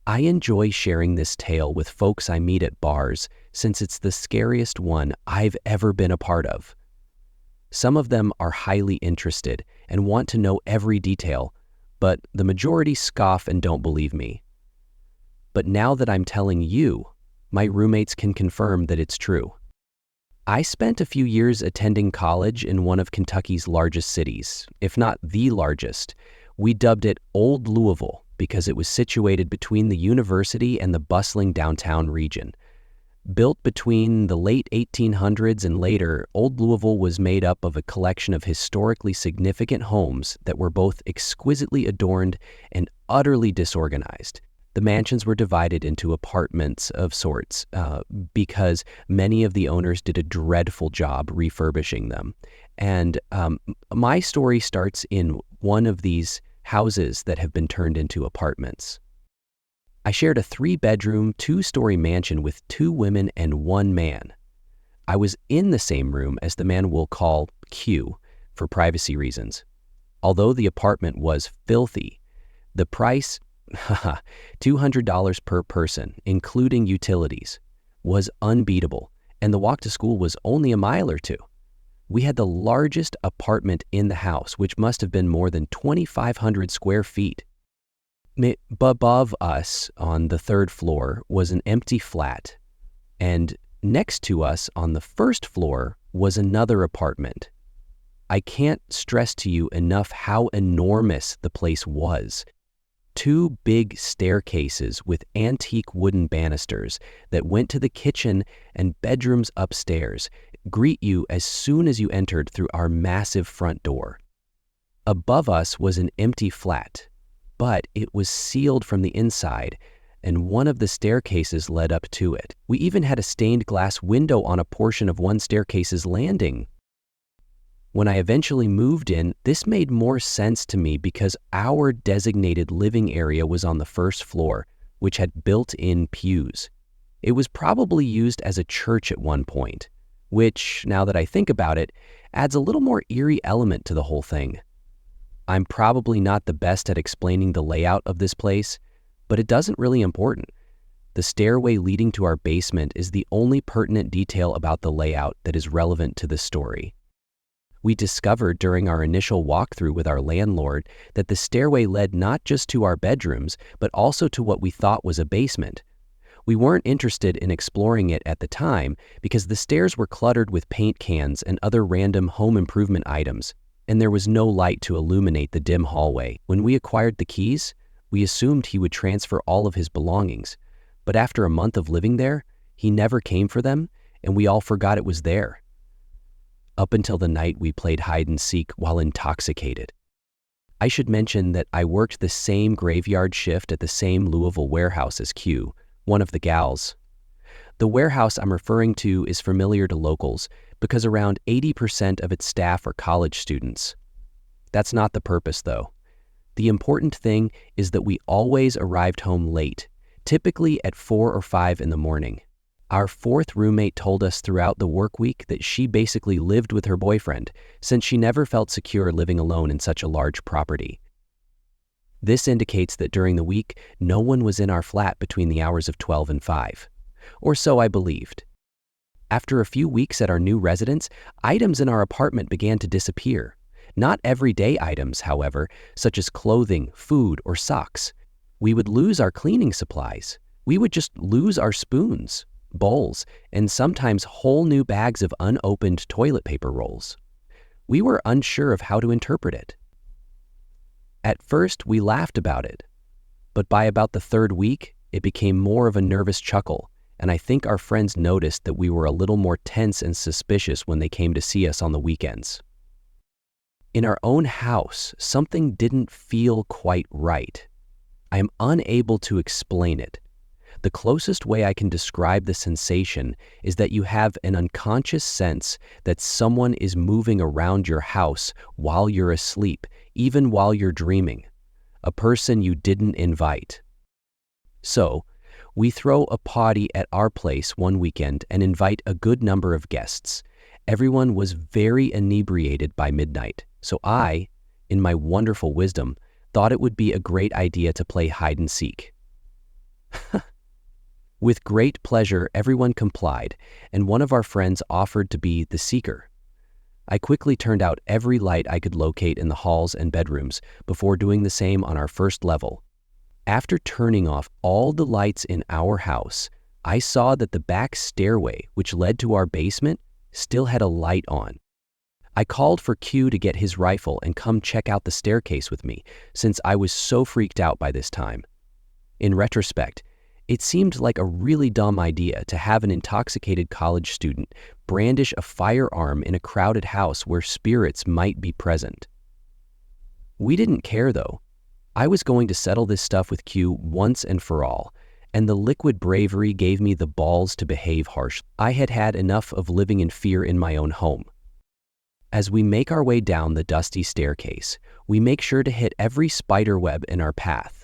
I enjoy sharing this tale with folks I meet at bars since it's the scariest one I've ever been a part of. Some of them are highly interested and want to know every detail, but the majority scoff and don't believe me. But now that I'm telling you, my roommates can confirm that it's true. I spent a few years attending college in one of Kentucky's largest cities, if not the largest. We dubbed it Old Louisville because it was situated between the university and the bustling downtown region. Built between the late 1800s and later, Old Louisville was made up of a collection of historically significant homes that were both exquisitely adorned and utterly disorganized. The mansions were divided into apartments of sorts because many of the owners did a dreadful job refurbishing them. And my story starts in one of these houses that have been turned into apartments. I shared a 3-bedroom, 2-story mansion with 2 women and 1 man. I was in the same room as the man we'll call Q for privacy reasons. Although the apartment was filthy, the price, $200 per person, including utilities, was unbeatable, and the walk to school was only a mile or 2. We had the largest apartment in the house, which must have been more than 2,500 square feet. Above us on the 3rd floor was an empty flat, and next to us on the 1st floor was another apartment. I can't stress to you enough how enormous the place was. 2 big staircases with antique wooden banisters that went to the kitchen and bedrooms upstairs greet you as soon as you entered through our massive front door. Above us was an empty flat, but it was sealed from the inside, and one of the staircases led up to it. We even had a stained glass window on a portion of one staircase's landing. When I eventually moved in, this made more sense to me because our designated living area was on the 1st floor, which had built-in pews. It was probably used as a church at one point, which, now that I think about it, adds a little more eerie element to the whole thing. I'm probably not the best at explaining the layout of this place, but it doesn't really important. The stairway leading to our basement is the only pertinent detail about the layout that is relevant to the story. We discovered during our initial walkthrough with our landlord that the stairway led not just to our bedrooms, but also to what we thought was a basement. We weren't interested in exploring it at the time because the stairs were cluttered with paint cans and other random home improvement items, and there was no light to illuminate the dim hallway. When we acquired the keys, we assumed he would transfer all of his belongings, but after a month of living there, he never came for them, and we all forgot it was there. Up until the night we played hide and seek while intoxicated. I should mention that I worked the same graveyard shift at the same Louisville warehouse as Q, one of the gals. The warehouse I'm referring to is familiar to locals because around 80% of its staff are college students. That's not the purpose, though. The important thing is that we always arrived home late, typically at 4 or 5 in the morning. Our 4th roommate told us throughout the work week that she basically lived with her boyfriend since she never felt secure living alone in such a large property. This indicates that during the week, no one was in our flat between the hours of 12 and 5. Or so I believed. After a few weeks at our new residence, items in our apartment began to disappear. Not everyday items, however, such as clothing, food, or socks. We would lose our cleaning supplies. We would just lose our spoons, bowls, and sometimes whole new bags of unopened toilet paper rolls. We were unsure of how to interpret it. At first, we laughed about it, but by about the 3rd week, it became more of a nervous chuckle, and I think our friends noticed that we were a little more tense and suspicious when they came to see us on the weekends. In our own house, something didn't feel quite right. I am unable to explain it. The closest way I can describe the sensation is that you have an unconscious sense that someone is moving around your house while you're asleep, even while you're dreaming, a person you didn't invite. So, we throw a party at our place one weekend and invite a good number of guests. Everyone was very inebriated by midnight, so I, in my wonderful wisdom, thought it would be a great idea to play hide and seek. With great pleasure, everyone complied, and one of our friends offered to be the seeker. I quickly turned out every light I could locate in the halls and bedrooms before doing the same on our first level. After turning off all the lights in our house, I saw that the back stairway, which led to our basement, still had a light on. I called for Q to get his rifle and come check out the staircase with me, since I was so freaked out by this time. In retrospect, it seemed like a really dumb idea to have an intoxicated college student brandish a firearm in a crowded house where spirits might be present. We didn't care though. I was going to settle this stuff with Q once and for all, and the liquid bravery gave me the balls to behave harshly. I had had enough of living in fear in my own home. As we make our way down the dusty staircase, we make sure to hit every spider web in our path.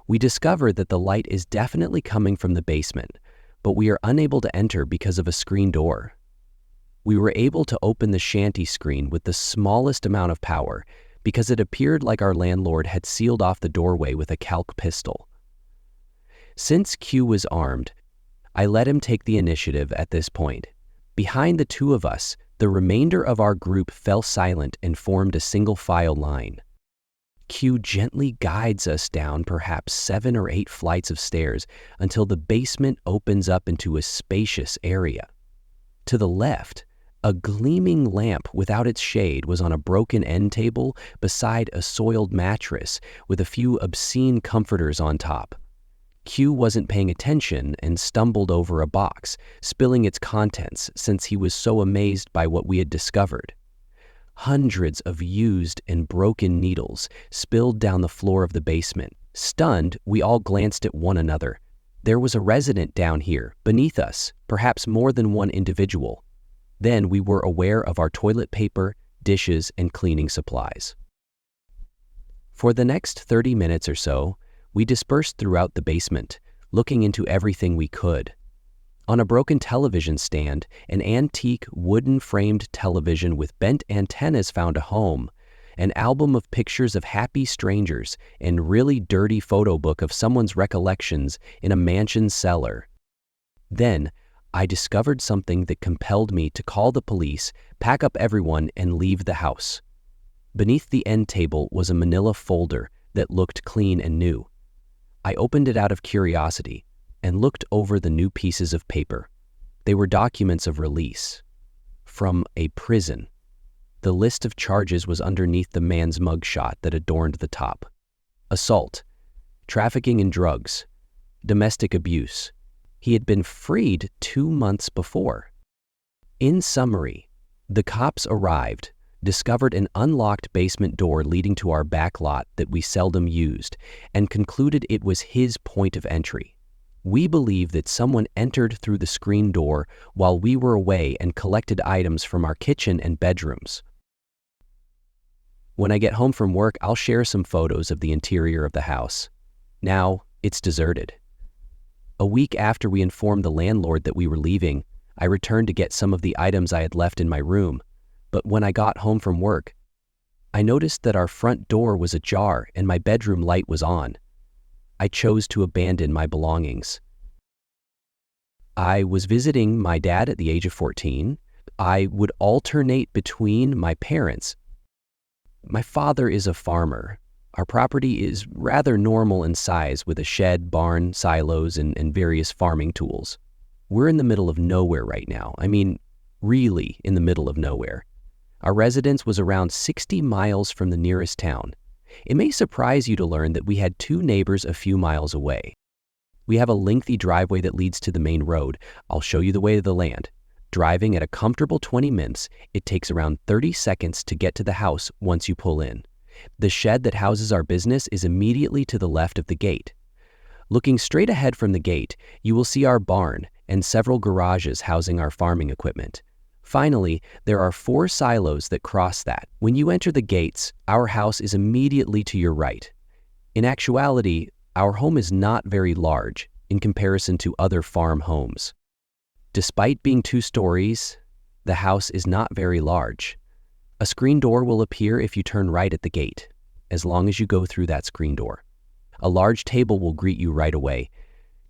We discover that the light is definitely coming from the basement, but we are unable to enter because of a screen door. We were able to open the shanty screen with the smallest amount of power because it appeared like our landlord had sealed off the doorway with a calc pistol. Since Q was armed, I let him take the initiative at this point. Behind the two of us, the remainder of our group fell silent and formed a single file line. Q gently guides us down perhaps 7 or 8 flights of stairs until the basement opens up into a spacious area. To the left, a gleaming lamp without its shade was on a broken end table beside a soiled mattress with a few obscene comforters on top. Q wasn't paying attention and stumbled over a box, spilling its contents since he was so amazed by what we had discovered. Hundreds of used and broken needles spilled down the floor of the basement. Stunned, we all glanced at one another. There was a resident down here, beneath us, perhaps more than one individual. Then we were aware of our toilet paper, dishes, and cleaning supplies. For the next 30 minutes or so, we dispersed throughout the basement, looking into everything we could. On a broken television stand, an antique wooden-framed television with bent antennas found a home, an album of pictures of happy strangers, and really dirty photo book of someone's recollections in a mansion cellar. Then, I discovered something that compelled me to call the police, pack up everyone, and leave the house. Beneath the end table was a manila folder that looked clean and new. I opened it out of curiosity and looked over the new pieces of paper. They were documents of release from a prison. The list of charges was underneath the man's mugshot that adorned the top. Assault, trafficking in drugs, domestic abuse. He had been freed 2 months before. In summary, the cops arrived, discovered an unlocked basement door leading to our back lot that we seldom used, and concluded it was his point of entry. We believe that someone entered through the screen door while we were away and collected items from our kitchen and bedrooms. When I get home from work, I'll share some photos of the interior of the house. Now, it's deserted. A week after we informed the landlord that we were leaving, I returned to get some of the items I had left in my room, but when I got home from work, I noticed that our front door was ajar and my bedroom light was on. I chose to abandon my belongings. I was visiting my dad at the age of 14. I would alternate between my parents. My father is a farmer. Our property is rather normal in size with a shed, barn, silos, and various farming tools. We're in the middle of nowhere right now. I mean, really in the middle of nowhere. Our residence was around 60 miles from the nearest town. It may surprise you to learn that we had 2 neighbors a few miles away. We have a lengthy driveway that leads to the main road. I'll show you the way of the land. Driving at a comfortable 20 minutes, it takes around 30 seconds to get to the house once you pull in. The shed that houses our business is immediately to the left of the gate. Looking straight ahead from the gate, you will see our barn and several garages housing our farming equipment. Finally, there are 4 silos that cross that. When you enter the gates, our house is immediately to your right. In actuality, our home is not very large in comparison to other farm homes. Despite being 2 stories, the house is not very large. A screen door will appear if you turn right at the gate, as long as you go through that screen door. A large table will greet you right away.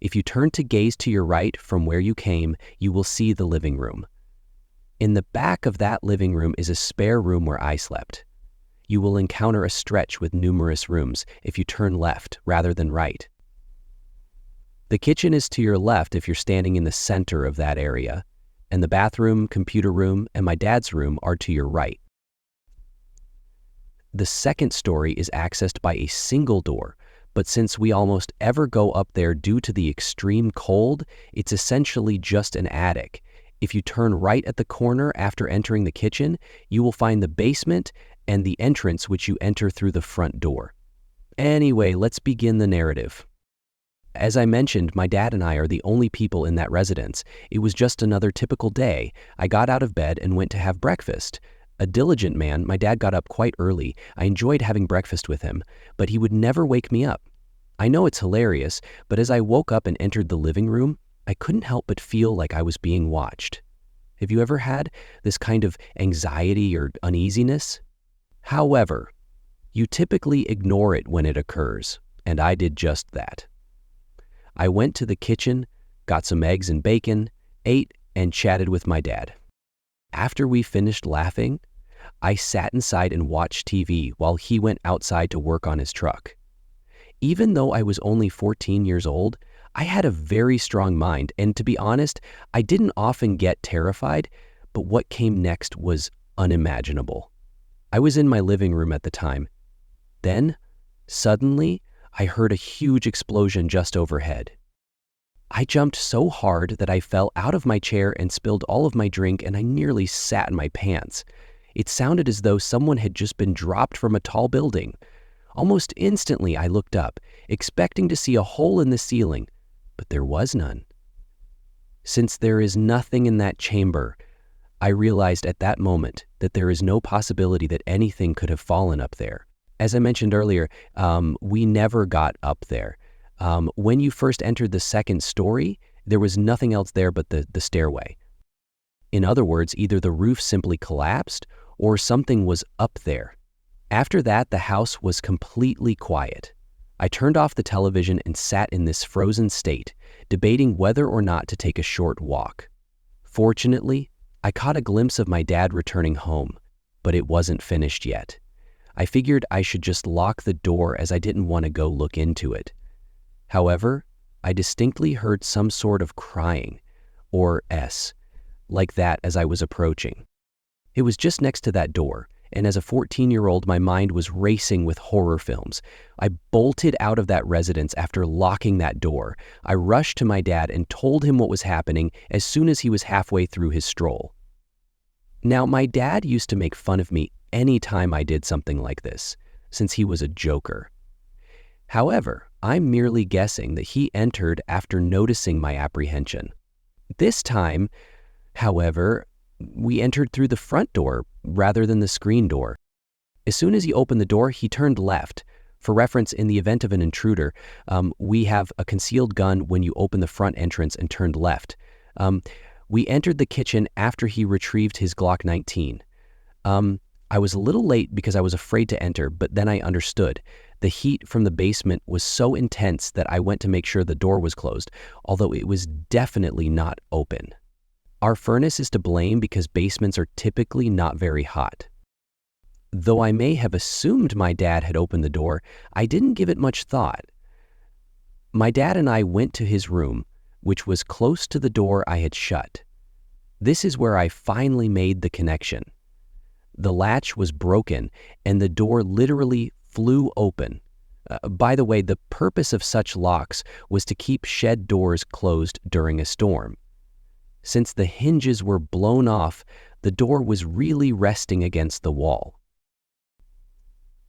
If you turn to gaze to your right from where you came, you will see the living room. In the back of that living room is a spare room where I slept. You will encounter a stretch with numerous rooms if you turn left rather than right. The kitchen is to your left if you're standing in the center of that area, and the bathroom, computer room, and my dad's room are to your right. The second story is accessed by a single door, but since we almost ever go up there due to the extreme cold, it's essentially just an attic. If you turn right at the corner after entering the kitchen, you will find the basement and the entrance which you enter through the front door. Anyway, let's begin the narrative. As I mentioned, my dad and I are the only people in that residence. It was just another typical day. I got out of bed and went to have breakfast. A diligent man, my dad got up quite early. I enjoyed having breakfast with him, but he would never wake me up. I know it's hilarious, but as I woke up and entered the living room, I couldn't help but feel like I was being watched. Have you ever had this kind of anxiety or uneasiness? However, you typically ignore it when it occurs, and I did just that. I went to the kitchen, got some eggs and bacon, ate, and chatted with my dad. After we finished laughing, I sat inside and watched TV while he went outside to work on his truck. Even though I was only 14 years old, I had a very strong mind, and to be honest, I didn't often get terrified, but what came next was unimaginable. I was in my living room at the time. Then, suddenly, I heard a huge explosion just overhead. I jumped so hard that I fell out of my chair and spilled all of my drink, and I nearly sat in my pants. It sounded as though someone had just been dropped from a tall building. Almost instantly, I looked up, expecting to see a hole in the ceiling, but there was none. Since there is nothing in that chamber, I realized at that moment that there is no possibility that anything could have fallen up there. As I mentioned earlier, we never got up there. When you first entered the second story, there was nothing else there but the stairway. In other words, either the roof simply collapsed or something was up there. After that, the house was completely quiet. I turned off the television and sat in this frozen state, debating whether or not to take a short walk. Fortunately, I caught a glimpse of my dad returning home, but it wasn't finished yet. I figured I should just lock the door as I didn't want to go look into it. However, I distinctly heard some sort of crying, or like that as I was approaching. It was just next to that door, and as a 14-year-old, my mind was racing with horror films. I bolted out of that residence after locking that door. I rushed to my dad and told him what was happening as soon as he was halfway through his stroll. Now, my dad used to make fun of me any time I did something like this, since he was a joker. However, I'm merely guessing that he entered after noticing my apprehension. This time, however, we entered through the front door rather than the screen door. As soon as he opened the door, he turned left. For reference, in the event of an intruder, we have a concealed gun when you open the front entrance and turned left. We entered the kitchen after he retrieved his Glock 19. I was a little late because I was afraid to enter, but then I understood. The heat from the basement was so intense that I went to make sure the door was closed, although it was definitely not open. Our furnace is to blame because basements are typically not very hot. Though I may have assumed my dad had opened the door, I didn't give it much thought. My dad and I went to his room, which was close to the door I had shut. This is where I finally made the connection. The latch was broken, and the door literally flew open. By the way, the purpose of such locks was to keep shed doors closed during a storm. Since the hinges were blown off, the door was really resting against the wall.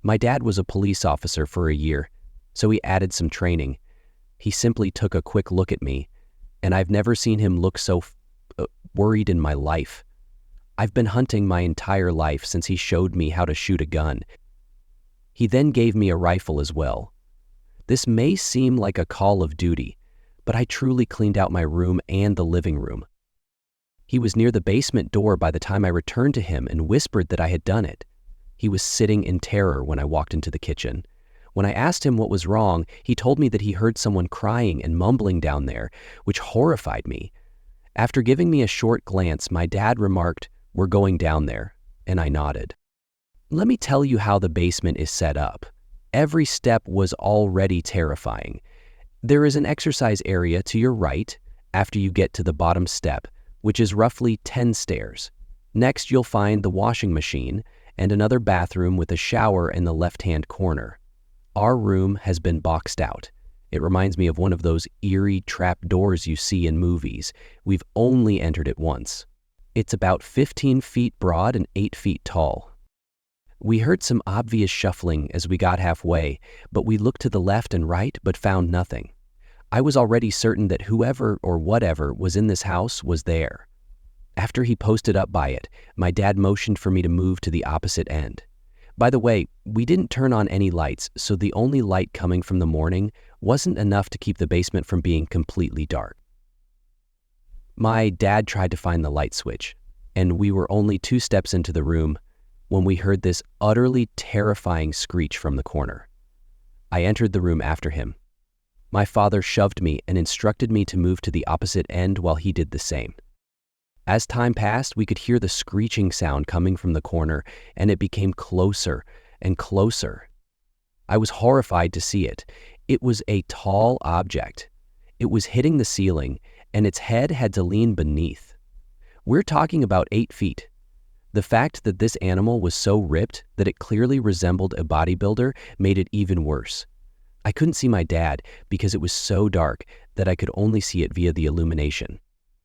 My dad was a police officer for a year, so he added some training. He simply took a quick look at me, and I've never seen him look so worried in my life. I've been hunting my entire life since he showed me how to shoot a gun. He then gave me a rifle as well. This may seem like a call of duty, but I truly cleaned out my room and the living room. He was near the basement door by the time I returned to him and whispered that I had done it. He was sitting in terror when I walked into the kitchen. When I asked him what was wrong, he told me that he heard someone crying and mumbling down there, which horrified me. After giving me a short glance, my dad remarked, "We're going down there," and I nodded. Let me tell you how the basement is set up. Every step was already terrifying. There is an exercise area to your right after you get to the bottom step, which is roughly 10 stairs. Next, you'll find the washing machine and another bathroom with a shower in the left-hand corner. Our room has been boxed out. It reminds me of one of those eerie trap doors you see in movies. We've only entered it once. It's about 15 feet broad and 8 feet tall. We heard some obvious shuffling as we got halfway, but we looked to the left and right but found nothing. I was already certain that whoever or whatever was in this house was there. After he posted up by it, my dad motioned for me to move to the opposite end. By the way, we didn't turn on any lights, so the only light coming from the morning wasn't enough to keep the basement from being completely dark. My dad tried to find the light switch, and we were only 2 steps into the room when we heard this utterly terrifying screech from the corner. I entered the room after him. My father shoved me and instructed me to move to the opposite end while he did the same. As time passed, we could hear the screeching sound coming from the corner, and it became closer and closer. I was horrified to see it. It was a tall object. It was hitting the ceiling, and its head had to lean beneath. We're talking about 8 feet. The fact that this animal was so ripped that it clearly resembled a bodybuilder made it even worse. I couldn't see my dad because it was so dark that I could only see it via the illumination.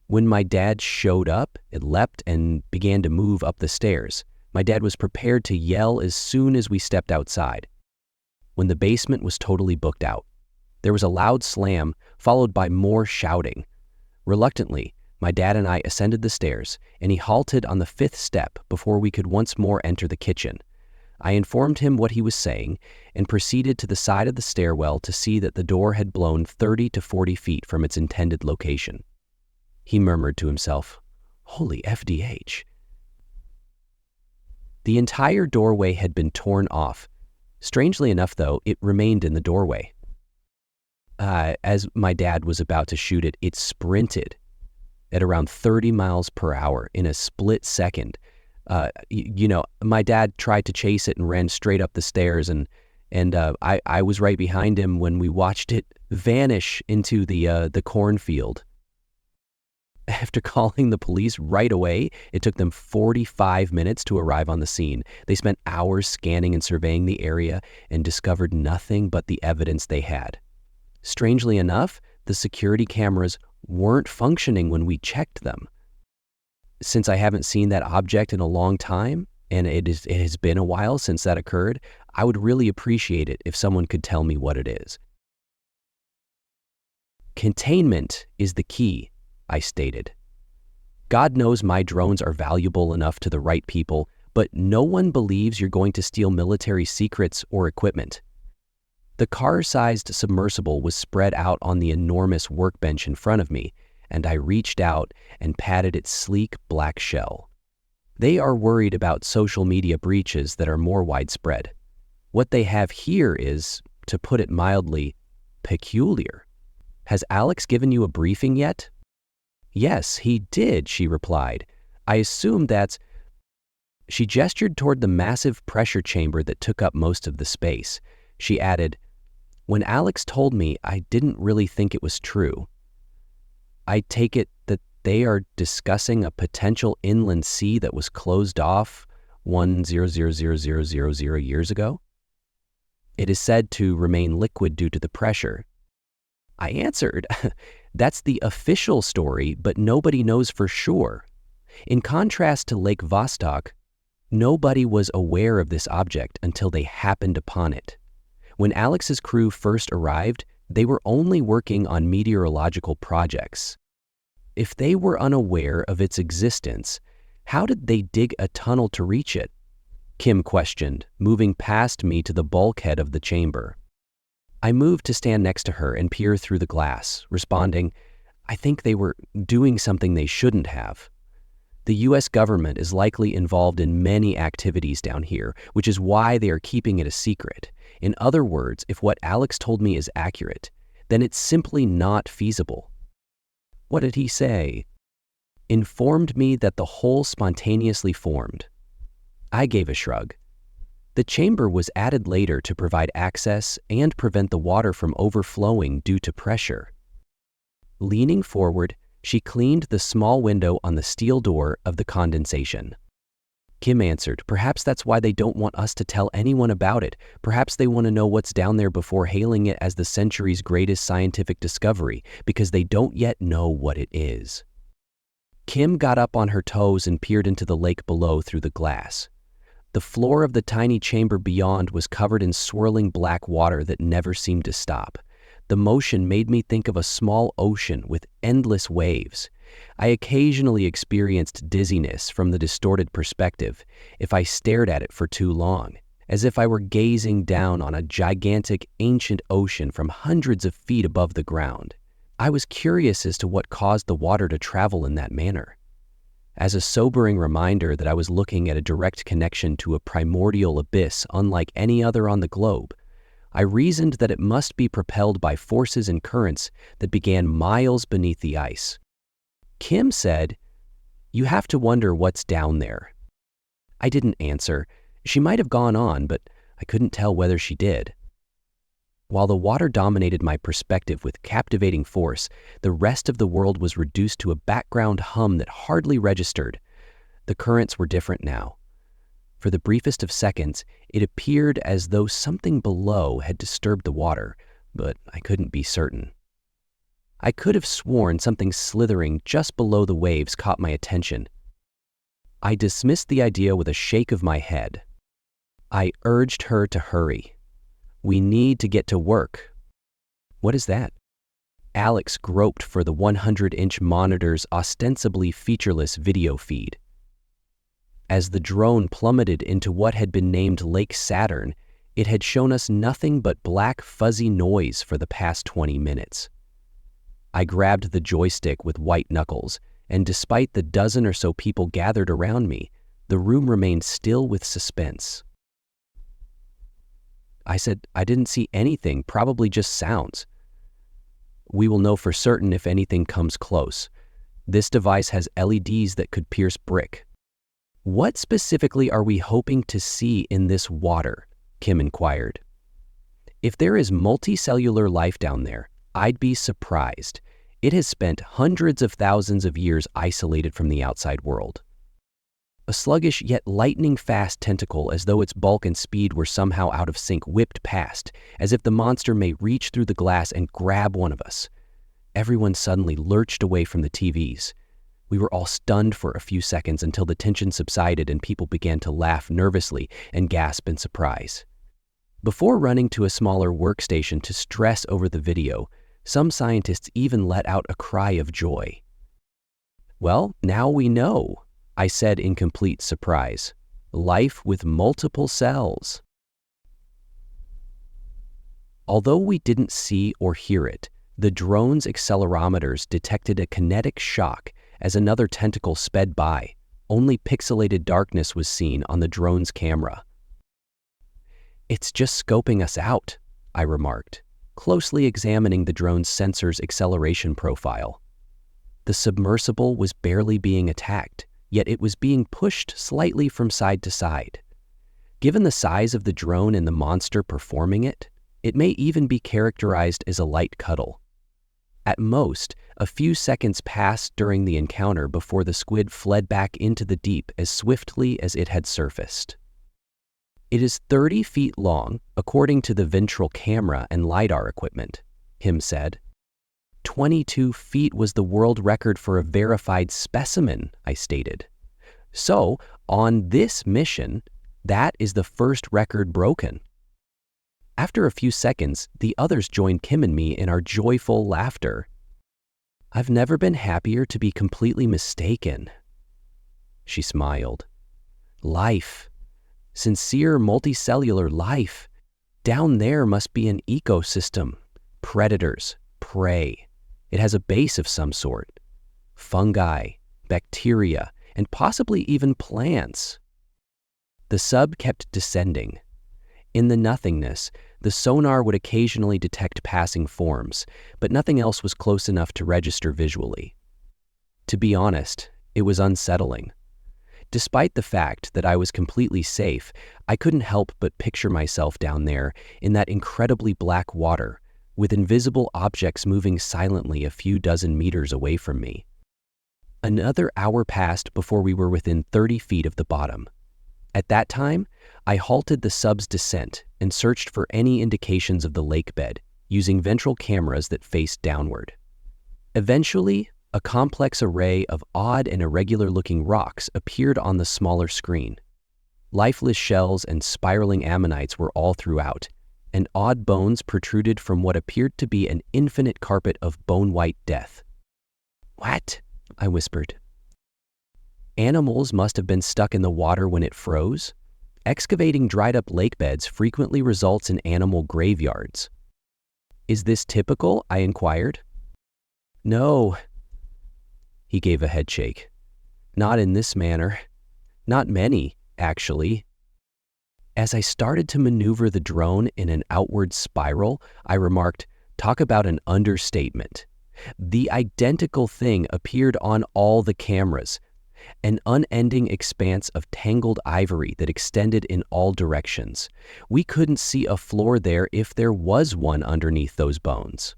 When my dad showed up, it leapt and began to move up the stairs. My dad was prepared to yell as soon as we stepped outside. When the basement was totally booked out, there was a loud slam followed by more shouting. Reluctantly, my dad and I ascended the stairs, and he halted on the 5th step before we could once more enter the kitchen. I informed him what he was saying and proceeded to the side of the stairwell to see that the door had blown 30 to 40 feet from its intended location. He murmured to himself, "Holy FDH." The entire doorway had been torn off. Strangely enough, though, it remained in the doorway. As my dad was about to shoot it, it sprinted at around 30 miles per hour in a split second. My dad tried to chase it and ran straight up the stairs, and I was right behind him when we watched it vanish into the cornfield. After calling the police right away, it took them 45 minutes to arrive on the scene. They spent hours scanning and surveying the area and discovered nothing but the evidence they had. Strangely enough, the security cameras weren't functioning when we checked them. Since I haven't seen that object in a long time, and it has been a while since that occurred, I would really appreciate it if someone could tell me what it is. Containment is the key, I stated. God knows my drones are valuable enough to the right people, but no one believes you're going to steal military secrets or equipment. The car-sized submersible was spread out on the enormous workbench in front of me, and I reached out and patted its sleek black shell. They are worried about social media breaches that are more widespread. What they have here is, to put it mildly, peculiar. Has Alex given you a briefing yet? Yes, he did, she replied. I assume that's... She gestured toward the massive pressure chamber that took up most of the space. She added, "When Alex told me, I didn't really think it was true. I take it that they are discussing a potential inland sea that was closed off 1,000,000 years ago. It is said to remain liquid due to the pressure." I answered, "That's the official story, but nobody knows for sure. In contrast to Lake Vostok, nobody was aware of this object until they happened upon it. When Alex's crew first arrived, they were only working on meteorological projects. If they were unaware of its existence, how did they dig a tunnel to reach it?" Kim questioned, moving past me to the bulkhead of the chamber. I moved to stand next to her and peer through the glass, responding, "I think they were doing something they shouldn't have. The US government is likely involved in many activities down here, which is why they are keeping it a secret. In other words, if what Alex told me is accurate, then it's simply not feasible. What did he say? Informed me that the hole spontaneously formed. I gave a shrug. The chamber was added later to provide access and prevent the water from overflowing due to pressure. Leaning forward, she cleaned the small window on the steel door of the condensation. Kim answered, perhaps that's why they don't want us to tell anyone about it. Perhaps they want to know what's down there before hailing it as the century's greatest scientific discovery, because they don't yet know what it is. Kim got up on her toes and peered into the lake below through the glass. The floor of the tiny chamber beyond was covered in swirling black water that never seemed to stop. The motion made me think of a small ocean with endless waves. I occasionally experienced dizziness from the distorted perspective if I stared at it for too long, as if I were gazing down on a gigantic ancient ocean from hundreds of feet above the ground. I was curious as to what caused the water to travel in that manner. As a sobering reminder that I was looking at a direct connection to a primordial abyss unlike any other on the globe, I reasoned that it must be propelled by forces and currents that began miles beneath the ice. Kim said, "You have to wonder what's down there." I didn't answer. She might have gone on, but I couldn't tell whether she did. While the water dominated my perspective with captivating force, the rest of the world was reduced to a background hum that hardly registered. The currents were different now. For the briefest of seconds, it appeared as though something below had disturbed the water, but I couldn't be certain. I could have sworn something slithering just below the waves caught my attention. I dismissed the idea with a shake of my head. I urged her to hurry. We need to get to work. What is that? Alex groped for the 100-inch monitor's ostensibly featureless video feed. As the drone plummeted into what had been named Lake Saturn, it had shown us nothing but black fuzzy noise for the past 20 minutes. I grabbed the joystick with white knuckles, and despite the dozen or so people gathered around me, the room remained still with suspense. I said, I didn't see anything, probably just sounds. We will know for certain if anything comes close. This device has LEDs that could pierce brick. What specifically are we hoping to see in this water? Kim inquired. If there is multicellular life down there, I'd be surprised. It has spent hundreds of thousands of years isolated from the outside world. A sluggish yet lightning-fast tentacle, as though its bulk and speed were somehow out of sync, whipped past, as if the monster may reach through the glass and grab one of us. Everyone suddenly lurched away from the TVs. We were all stunned for a few seconds until the tension subsided and people began to laugh nervously and gasp in surprise. Before running to a smaller workstation to stress over the video, some scientists even let out a cry of joy. Well, now we know, I said in complete surprise. Life with multiple cells. Although we didn't see or hear it, the drone's accelerometers detected a kinetic shock as another tentacle sped by. Only pixelated darkness was seen on the drone's camera. It's just scoping us out, I remarked, closely examining the drone's sensor's acceleration profile. The submersible was barely being attacked, yet it was being pushed slightly from side to side. Given the size of the drone and the monster performing it, it may even be characterized as a light cuddle. At most, a few seconds passed during the encounter before the squid fled back into the deep as swiftly as it had surfaced. It is 30 feet long, according to the ventral camera and LiDAR equipment, Kim said. 22 feet was the world record for a verified specimen, I stated. So, on this mission, that is the first record broken. After a few seconds, the others joined Kim and me in our joyful laughter. I've never been happier to be completely mistaken. She smiled. Life. Sincere multicellular life. Down there must be an ecosystem. Predators, prey. It has a base of some sort. Fungi, bacteria, and possibly even plants. The sub kept descending. In the nothingness, the sonar would occasionally detect passing forms, but nothing else was close enough to register visually. To be honest, it was unsettling. Despite the fact that I was completely safe, I couldn't help but picture myself down there in that incredibly black water, with invisible objects moving silently a few dozen meters away from me. Another hour passed before we were within 30 feet of the bottom. At that time, I halted the sub's descent and searched for any indications of the lake bed, using ventral cameras that faced downward. Eventually, a complex array of odd and irregular-looking rocks appeared on the smaller screen. Lifeless shells and spiraling ammonites were all throughout, and odd bones protruded from what appeared to be an infinite carpet of bone-white death. "What?" I whispered. Animals must have been stuck in the water when it froze. Excavating dried-up lake beds frequently results in animal graveyards. "Is this typical?" I inquired. "No." He gave a headshake. "Not in this manner. Not many, actually." As I started to maneuver the drone in an outward spiral, I remarked, "Talk about an understatement." The identical thing appeared on all the cameras, an unending expanse of tangled ivory that extended in all directions. We couldn't see a floor there if there was one underneath those bones.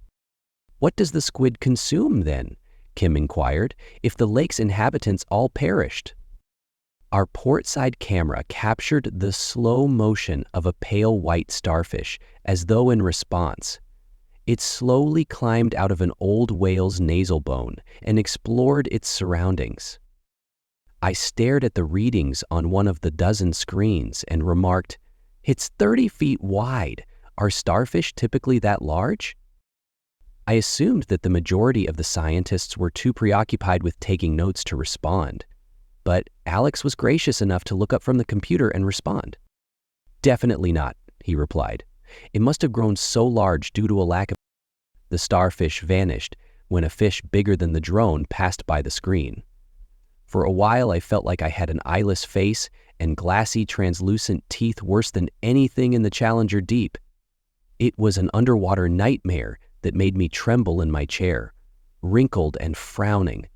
"What does the squid consume then?" Kim inquired, "if the lake's inhabitants all perished?" Our portside camera captured the slow motion of a pale white starfish, as though in response. It slowly climbed out of an old whale's nasal bone and explored its surroundings. I stared at the readings on one of the dozen screens and remarked, "It's 30 feet wide. Are starfish typically that large?" I assumed that the majority of the scientists were too preoccupied with taking notes to respond, but Alex was gracious enough to look up from the computer and respond. "Definitely not," he replied. "It must have grown so large due to a lack of..." The starfish vanished when a fish bigger than the drone passed by the screen. For a while, I felt like I had an eyeless face and glassy, translucent teeth worse than anything in the Challenger Deep. It was an underwater nightmare that made me tremble in my chair, wrinkled and frowning.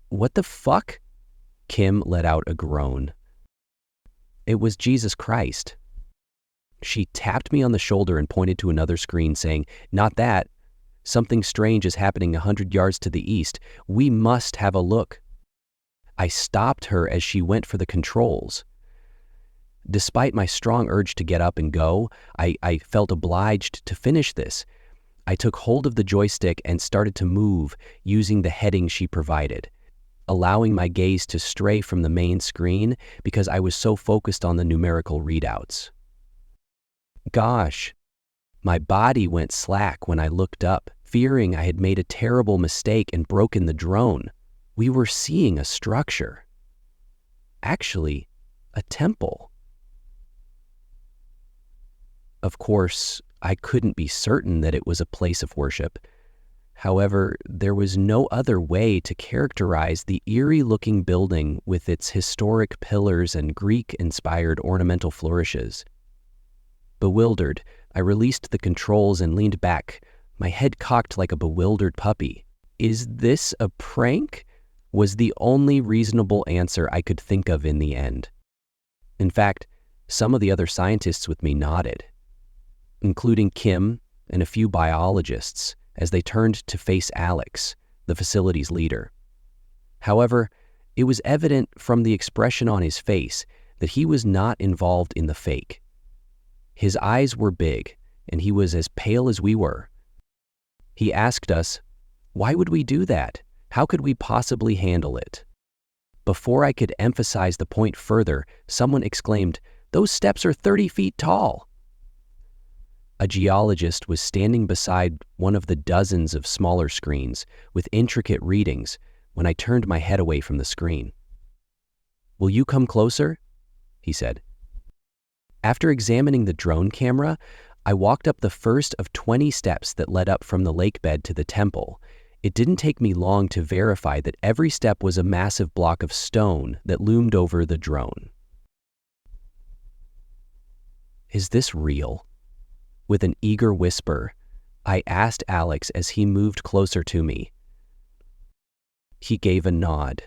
"What the fuck?" Kim let out a groan. "It was Jesus Christ." She tapped me on the shoulder and pointed to another screen, saying, "Not that. Something strange is happening 100 yards to the east. We must have a look." I stopped her as she went for the controls. Despite my strong urge to get up and go, I felt obliged to finish this. I took hold of the joystick and started to move using the heading she provided, allowing my gaze to stray from the main screen because I was so focused on the numerical readouts. Gosh, my body went slack when I looked up, fearing I had made a terrible mistake and broken the drone. We were seeing a structure. Actually, a temple. Of course, I couldn't be certain that it was a place of worship. However, there was no other way to characterize the eerie-looking building with its historic pillars and Greek-inspired ornamental flourishes. Bewildered, I released the controls and leaned back, my head cocked like a bewildered puppy. "Is this a prank?" was the only reasonable answer I could think of in the end. In fact, some of the other scientists with me nodded, including Kim and a few biologists, as they turned to face Alex, the facility's leader. However, it was evident from the expression on his face that he was not involved in the fake. His eyes were big, and he was as pale as we were. He asked us, "Why would we do that? How could we possibly handle it?" Before I could emphasize the point further, someone exclaimed, "Those steps are 30 feet tall." A geologist was standing beside one of the dozens of smaller screens with intricate readings when I turned my head away from the screen. "Will you come closer?" he said. After examining the drone camera, I walked up the first of 20 steps that led up from the lake bed to the temple, It didn't take me long to verify that every step was a massive block of stone that loomed over the drone. "Is this real?" With an eager whisper, I asked Alex as he moved closer to me. He gave a nod.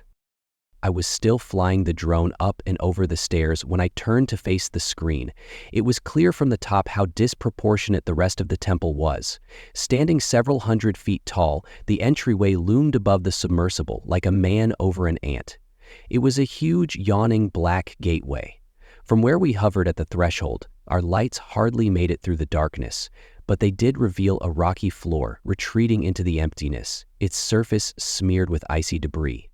I was still flying the drone up and over the stairs when I turned to face the screen. It was clear from the top how disproportionate the rest of the temple was. Standing several hundred feet tall, the entryway loomed above the submersible like a man over an ant. It was a huge, yawning black gateway. From where we hovered at the threshold, our lights hardly made it through the darkness, but they did reveal a rocky floor retreating into the emptiness, its surface smeared with icy debris.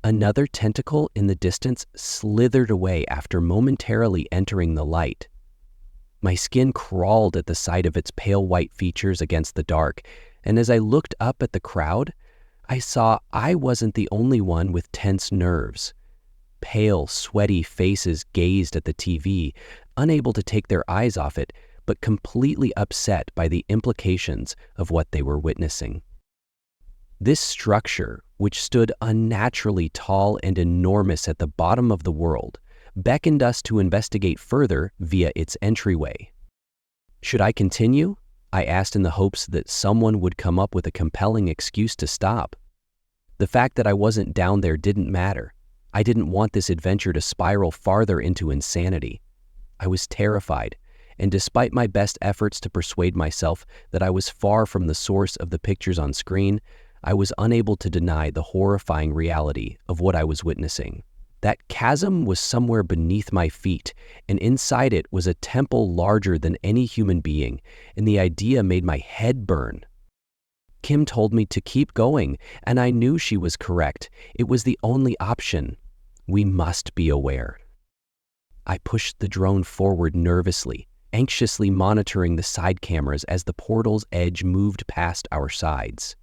Another tentacle in the distance slithered away after momentarily entering the light. My skin crawled at the sight of its pale white features against the dark, and as I looked up at the crowd, I saw I wasn't the only one with tense nerves. Pale, sweaty faces gazed at the TV, unable to take their eyes off it, but completely upset by the implications of what they were witnessing. This structure, which stood unnaturally tall and enormous at the bottom of the world, beckoned us to investigate further via its entryway. Should I continue? I asked in the hopes that someone would come up with a compelling excuse to stop. The fact that I wasn't down there didn't matter. I didn't want this adventure to spiral farther into insanity. I was terrified, and despite my best efforts to persuade myself that I was far from the source of the pictures on screen, I was unable to deny the horrifying reality of what I was witnessing. That chasm was somewhere beneath my feet, and inside it was a temple larger than any human being, and the idea made my head burn. Kim told me to keep going, and I knew she was correct. It was the only option. We must be aware. I pushed the drone forward nervously, anxiously monitoring the side cameras as the portal's edge moved past our sides.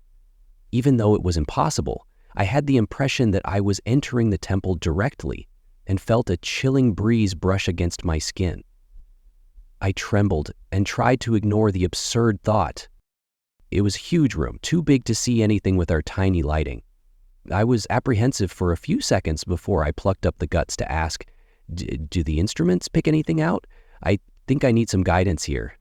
Even though it was impossible, I had the impression that I was entering the temple directly and felt a chilling breeze brush against my skin. I trembled and tried to ignore the absurd thought. It was a huge room, too big to see anything with our tiny lighting. I was apprehensive for a few seconds before I plucked up the guts to ask, "Do the instruments pick anything out? I think I need some guidance here."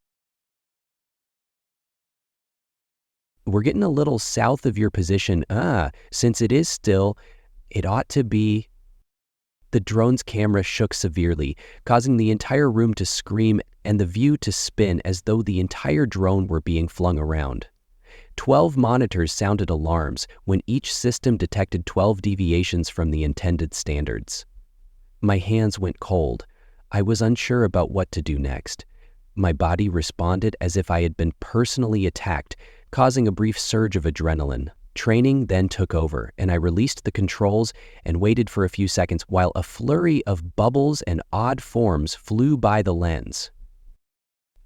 "We're getting a little south of your position. Since it is still, it ought to be..." The drone's camera shook severely, causing the entire room to scream and the view to spin as though the entire drone were being flung around. 12 monitors sounded alarms when each system detected 12 deviations from the intended standards. My hands went cold. I was unsure about what to do next. My body responded as if I had been personally attacked, causing a brief surge of adrenaline. Training then took over, and I released the controls and waited for a few seconds while a flurry of bubbles and odd forms flew by the lens.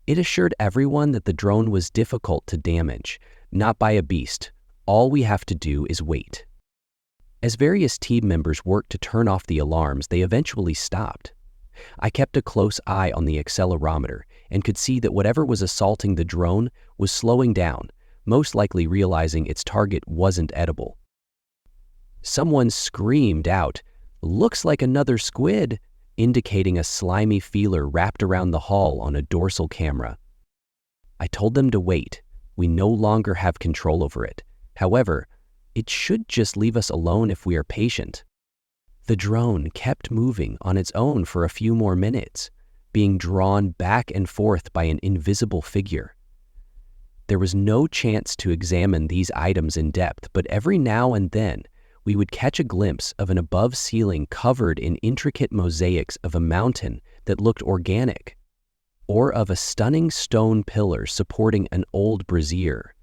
It assured everyone that the drone was difficult to damage, not by a beast. All we have to do is wait. As various team members worked to turn off the alarms, they eventually stopped. I kept a close eye on the accelerometer and could see that whatever was assaulting the drone was slowing down, most likely realizing its target wasn't edible. Someone screamed out, "Looks like another squid," indicating a slimy feeler wrapped around the hull on a dorsal camera. I told them to wait. We no longer have control over it. However, it should just leave us alone if we are patient. The drone kept moving on its own for a few more minutes, being drawn back and forth by an invisible figure. There was no chance to examine these items in depth, but every now and then we would catch a glimpse of an above ceiling covered in intricate mosaics of a mountain that looked organic, or of a stunning stone pillar supporting an old brazier.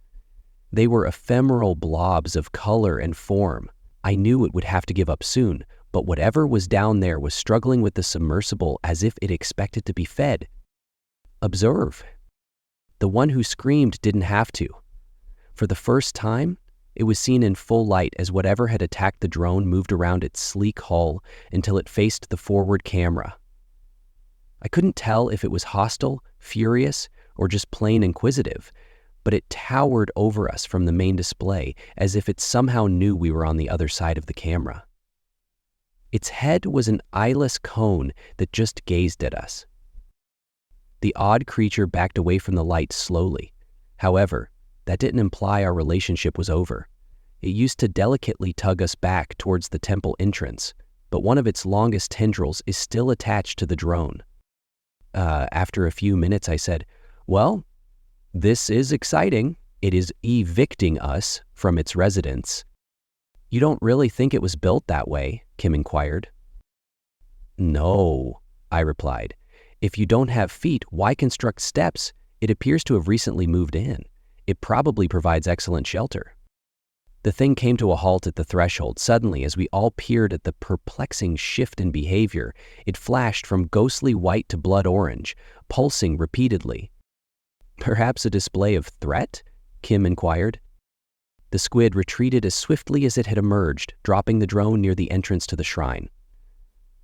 They were ephemeral blobs of color and form. I knew it would have to give up soon, but whatever was down there was struggling with the submersible as if it expected to be fed. Observe. The one who screamed didn't have to. For the first time, it was seen in full light as whatever had attacked the drone moved around its sleek hull until it faced the forward camera. I couldn't tell if it was hostile, furious, or just plain inquisitive, but it towered over us from the main display as if it somehow knew we were on the other side of the camera. Its head was an eyeless cone that just gazed at us. The odd creature backed away from the light slowly. However, that didn't imply our relationship was over. It used to delicately tug us back towards the temple entrance, but one of its longest tendrils is still attached to the drone. After a few minutes, I said, "Well, this is exciting. It is evicting us from its residence." "You don't really think it was built that way?" Kim inquired. "No," I replied. "If you don't have feet, why construct steps? It appears to have recently moved in. It probably provides excellent shelter." The thing came to a halt at the threshold. Suddenly, as we all peered at the perplexing shift in behavior, it flashed from ghostly white to blood orange, pulsing repeatedly. "Perhaps a display of threat?" Kim inquired. The squid retreated as swiftly as it had emerged, dropping the drone near the entrance to the shrine.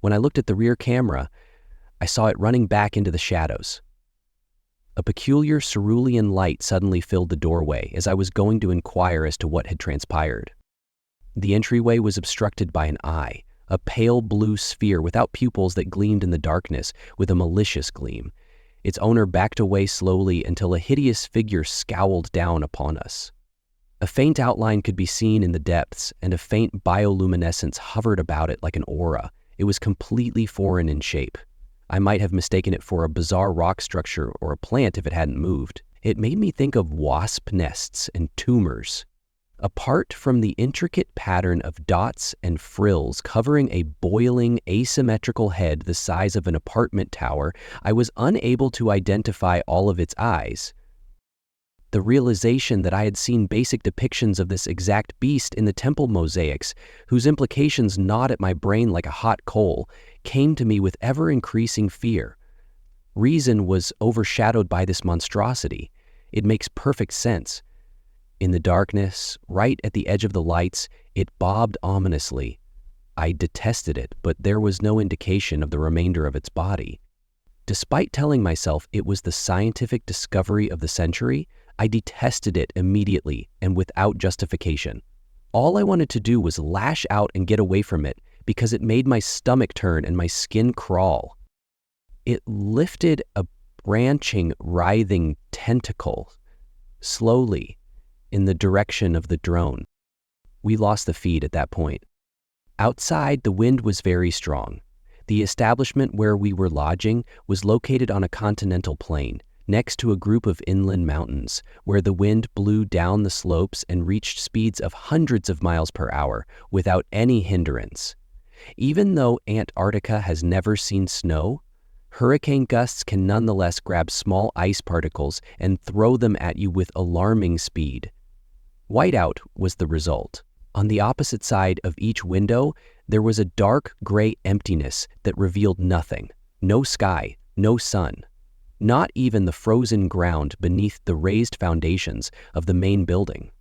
When I looked at the rear camera, I saw it running back into the shadows. A peculiar cerulean light suddenly filled the doorway as I was going to inquire as to what had transpired. The entryway was obstructed by an eye, a pale blue sphere without pupils that gleamed in the darkness with a malicious gleam. Its owner backed away slowly until a hideous figure scowled down upon us. A faint outline could be seen in the depths, and a faint bioluminescence hovered about it like an aura. It was completely foreign in shape. I might have mistaken it for a bizarre rock structure or a plant if it hadn't moved. It made me think of wasp nests and tumors. Apart from the intricate pattern of dots and frills covering a boiling, asymmetrical head the size of an apartment tower, I was unable to identify all of its eyes. The realization that I had seen basic depictions of this exact beast in the temple mosaics, whose implications gnawed at my brain like a hot coal, came to me with ever-increasing fear. Reason was overshadowed by this monstrosity. It makes perfect sense. In the darkness, right at the edge of the lights, it bobbed ominously. I detested it, but there was no indication of the remainder of its body. Despite telling myself it was the scientific discovery of the century, I detested it immediately and without justification. All I wanted to do was lash out and get away from it because it made my stomach turn and my skin crawl. It lifted a branching, writhing tentacle slowly in the direction of the drone. We lost the feed at that point. Outside, the wind was very strong. The establishment where we were lodging was located on a continental plain, next to a group of inland mountains, where the wind blew down the slopes and reached speeds of hundreds of miles per hour without any hindrance. Even though Antarctica has never seen snow, hurricane gusts can nonetheless grab small ice particles and throw them at you with alarming speed. Whiteout was the result. On the opposite side of each window, there was a dark gray emptiness that revealed nothing. No sky, no sun. Not even the frozen ground beneath the raised foundations of the main building.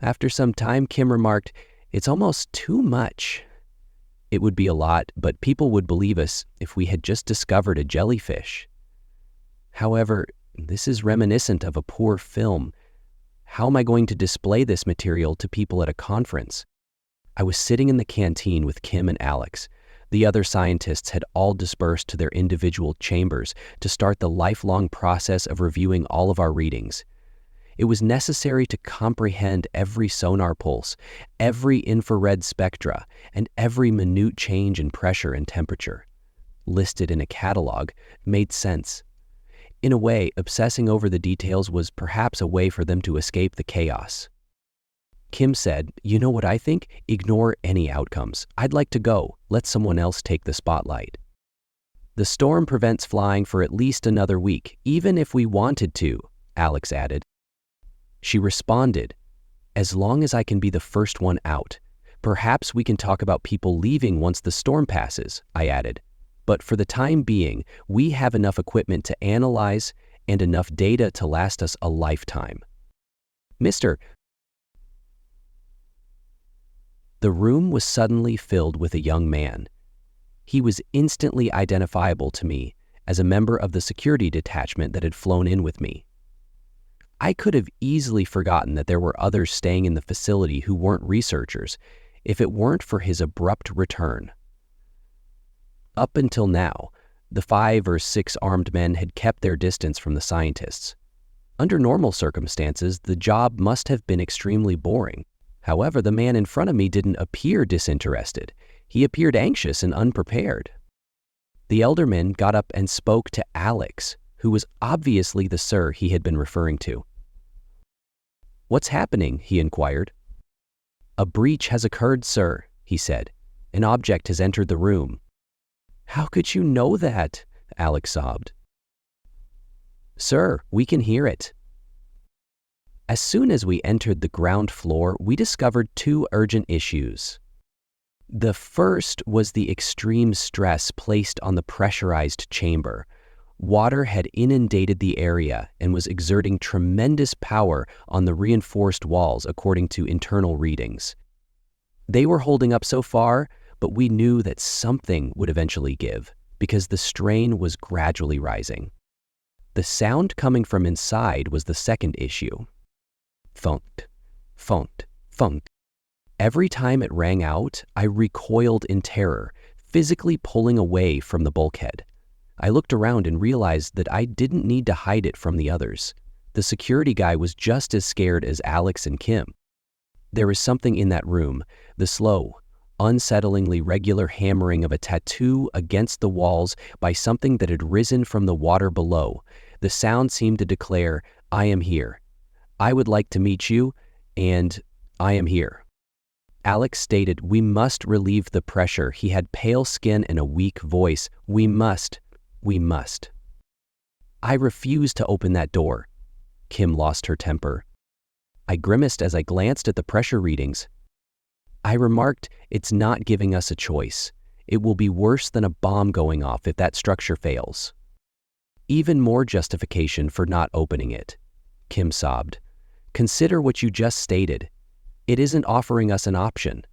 After some time, Kim remarked, "It's almost too much." It would be a lot, but people would believe us if we had just discovered a jellyfish. However, this is reminiscent of a poor film. How am I going to display this material to people at a conference? I was sitting in the canteen with Kim and Alex. The other scientists had all dispersed to their individual chambers to start the lifelong process of reviewing all of our readings. It was necessary to comprehend every sonar pulse, every infrared spectra, and every minute change in pressure and temperature. Listed in a catalog made sense. In a way, obsessing over the details was perhaps a way for them to escape the chaos. Kim said, "You know what I think? Ignore any outcomes. I'd like to go. Let someone else take the spotlight." "The storm prevents flying for at least another week, even if we wanted to," Alex added. She responded, "As long as I can be the first one out. Perhaps we can talk about people leaving once the storm passes," I added. "But for the time being, we have enough equipment to analyze and enough data to last us a lifetime." "Mr." The room was suddenly filled with a young man. He was instantly identifiable to me as a member of the security detachment that had flown in with me. I could have easily forgotten that there were others staying in the facility who weren't researchers if it weren't for his abrupt return. Up until now, the 5 or 6 armed men had kept their distance from the scientists. Under normal circumstances, the job must have been extremely boring. However, the man in front of me didn't appear disinterested. He appeared anxious and unprepared. The elderman got up and spoke to Alex, who was obviously the sir he had been referring to. "What's happening?" he inquired. "A breach has occurred, sir," he said. "An object has entered the room." "How could you know that?" Alex sobbed. "Sir, we can hear it." As soon as we entered the ground floor, we discovered 2 urgent issues. The first was the extreme stress placed on the pressurized chamber. Water had inundated the area and was exerting tremendous power on the reinforced walls according to internal readings. They were holding up so far, but we knew that something would eventually give because the strain was gradually rising. The sound coming from inside was the second issue. Thunked, funked, funked. Every time it rang out, I recoiled in terror, physically pulling away from the bulkhead. I looked around and realized that I didn't need to hide it from the others. The security guy was just as scared as Alex and Kim. There was something in that room, the slow, unsettlingly regular hammering of a tattoo against the walls by something that had risen from the water below. The sound seemed to declare, "I am here. I would like to meet you, and I am here." Alex stated, "We must relieve the pressure." He had pale skin and a weak voice. We must. I refused to open that door. Kim lost her temper. I grimaced as I glanced at the pressure readings. I remarked, "It's not giving us a choice. It will be worse than a bomb going off if that structure fails." "Even more justification for not opening it," Kim sobbed. "Consider what you just stated. It isn't offering us an option.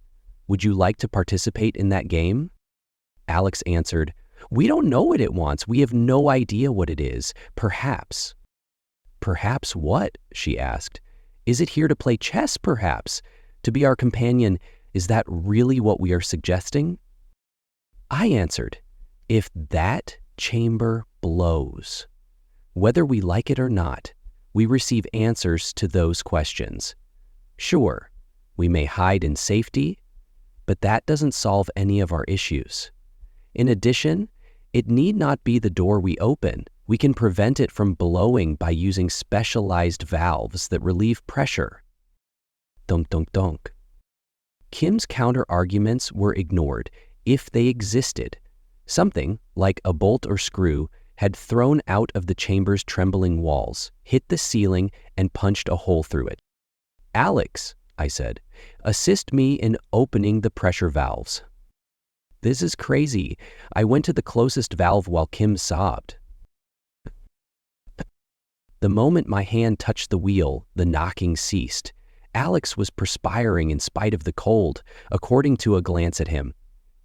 Would you like to participate in that game?" Alex answered, "We don't know what it wants. We have no idea what it is. Perhaps." "Perhaps what?" she asked. "Is it here to play chess, perhaps? To be our companion? Is that really what we are suggesting?" I answered, "If that chamber blows, whether we like it or not, we receive answers to those questions. Sure, we may hide in safety, but that doesn't solve any of our issues. In addition, it need not be the door we open. We can prevent it from blowing by using specialized valves that relieve pressure." Dunk, dunk, dunk. Kim's counter-arguments were ignored, if they existed. Something, like a bolt or screw, had thrown out of the chamber's trembling walls, hit the ceiling, and punched a hole through it. "Alex," I said, "assist me in opening the pressure valves." "This is crazy." I went to the closest valve while Kim sobbed. The moment my hand touched the wheel, the knocking ceased. Alex was perspiring in spite of the cold, according to a glance at him.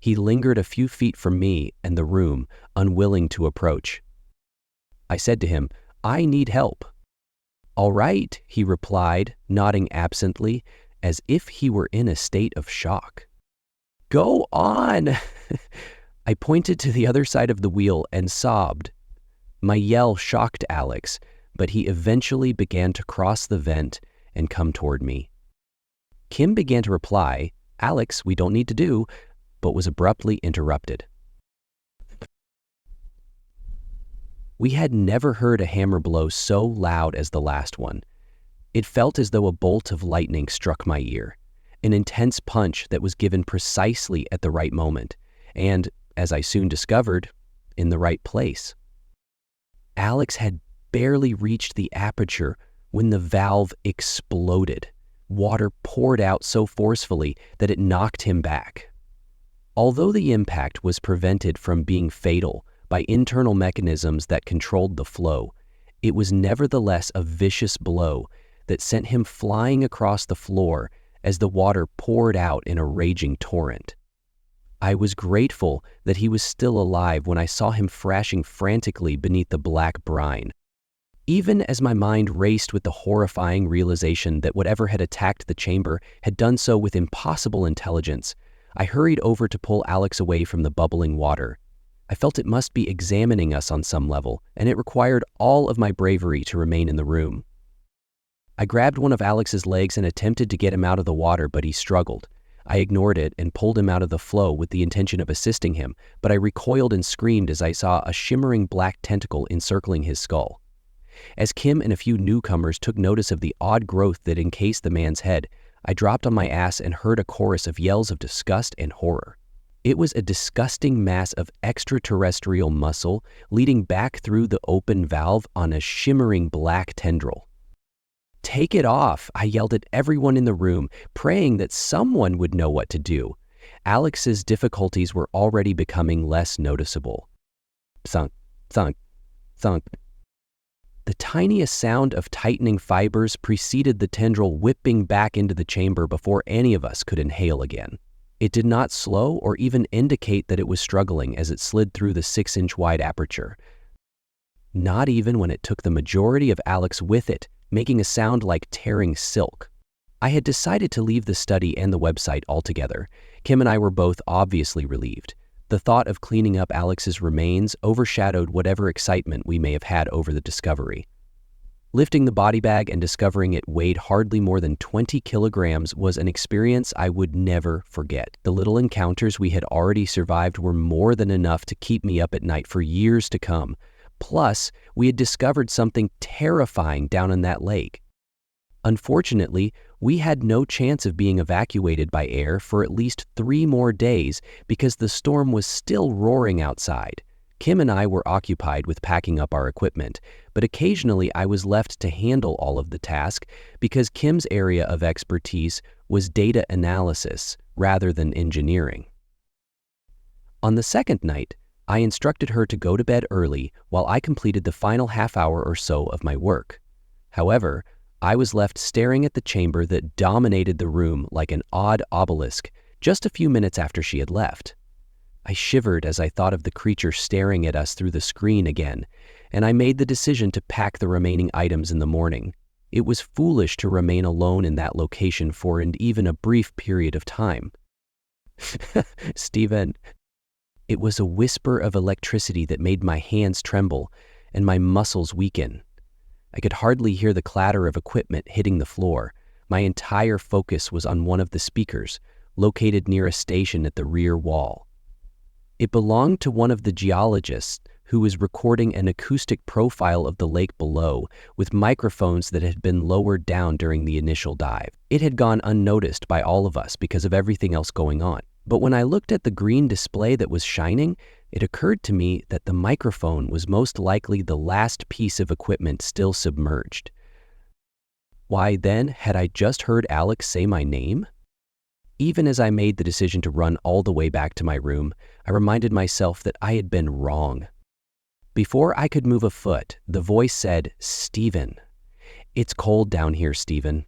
He lingered a few feet from me and the room, unwilling to approach. I said to him, "I need help." "All right," he replied, nodding absently, as if he were in a state of shock. "Go on!" I pointed to the other side of the wheel and sobbed. My yell shocked Alex, but he eventually began to cross the vent and come toward me. Kim began to reply, "Alex, we don't need to do," but was abruptly interrupted. We had never heard a hammer blow so loud as the last one. It felt as though a bolt of lightning struck my ear, an intense punch that was given precisely at the right moment, and, as I soon discovered, in the right place. Alex had barely reached the aperture when the valve exploded. Water poured out so forcefully that it knocked him back. Although the impact was prevented from being fatal by internal mechanisms that controlled the flow, it was nevertheless a vicious blow that sent him flying across the floor as the water poured out in a raging torrent. I was grateful that he was still alive when I saw him thrashing frantically beneath the black brine. Even as my mind raced with the horrifying realization that whatever had attacked the chamber had done so with impossible intelligence, I hurried over to pull Alex away from the bubbling water. I felt it must be examining us on some level, and it required all of my bravery to remain in the room. I grabbed one of Alex's legs and attempted to get him out of the water, but he struggled. I ignored it and pulled him out of the flow with the intention of assisting him, but I recoiled and screamed as I saw a shimmering black tentacle encircling his skull. As Kim and a few newcomers took notice of the odd growth that encased the man's head, I dropped on my ass and heard a chorus of yells of disgust and horror. It was a disgusting mass of extraterrestrial muscle leading back through the open valve on a shimmering black tendril. "Take it off!" I yelled at everyone in the room, praying that someone would know what to do. Alex's difficulties were already becoming less noticeable. Thunk, thunk, thunk. The tiniest sound of tightening fibers preceded the tendril whipping back into the chamber before any of us could inhale again. It did not slow or even indicate that it was struggling as it slid through the 6-inch wide aperture. Not even when it took the majority of Alex with it, making a sound like tearing silk. I had decided to leave the study and the website altogether. Kim and I were both obviously relieved. The thought of cleaning up Alex's remains overshadowed whatever excitement we may have had over the discovery. Lifting the body bag and discovering it weighed hardly more than 20 kilograms was an experience I would never forget. The little encounters we had already survived were more than enough to keep me up at night for years to come. Plus, we had discovered something terrifying down in that lake. Unfortunately, we had no chance of being evacuated by air for at least 3 more days because the storm was still roaring outside. Kim and I were occupied with packing up our equipment, but occasionally I was left to handle all of the task because Kim's area of expertise was data analysis rather than engineering. On the second night, I instructed her to go to bed early while I completed the final half hour or so of my work. However, I was left staring at the chamber that dominated the room like an odd obelisk just a few minutes after she had left. I shivered as I thought of the creature staring at us through the screen again, and I made the decision to pack the remaining items in the morning. It was foolish to remain alone in that location for even a brief period of time. "Steven." It was a whisper of electricity that made my hands tremble and my muscles weaken. I could hardly hear the clatter of equipment hitting the floor. My entire focus was on one of the speakers, located near a station at the rear wall. It belonged to one of the geologists who was recording an acoustic profile of the lake below with microphones that had been lowered down during the initial dive. It had gone unnoticed by all of us because of everything else going on. But when I looked at the green display that was shining, it occurred to me that the microphone was most likely the last piece of equipment still submerged. Why then had I just heard Alex say my name? Even as I made the decision to run all the way back to my room, I reminded myself that I had been wrong. Before I could move a foot, the voice said, "Steven. It's cold down here, Steven."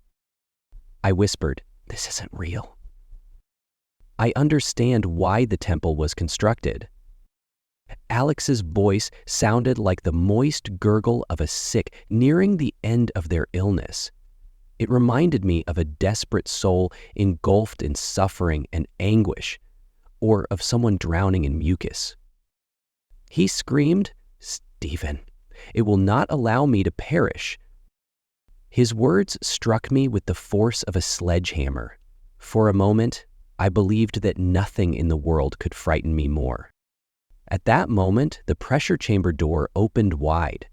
I whispered, "This isn't real." I understand why the temple was constructed. Alex's voice sounded like the moist gurgle of a sick nearing the end of their illness. It reminded me of a desperate soul engulfed in suffering and anguish, or of someone drowning in mucus. He screamed, "Steven, it will not allow me to perish." His words struck me with the force of a sledgehammer. For a moment, I believed that nothing in the world could frighten me more. At that moment, the pressure chamber door opened wide.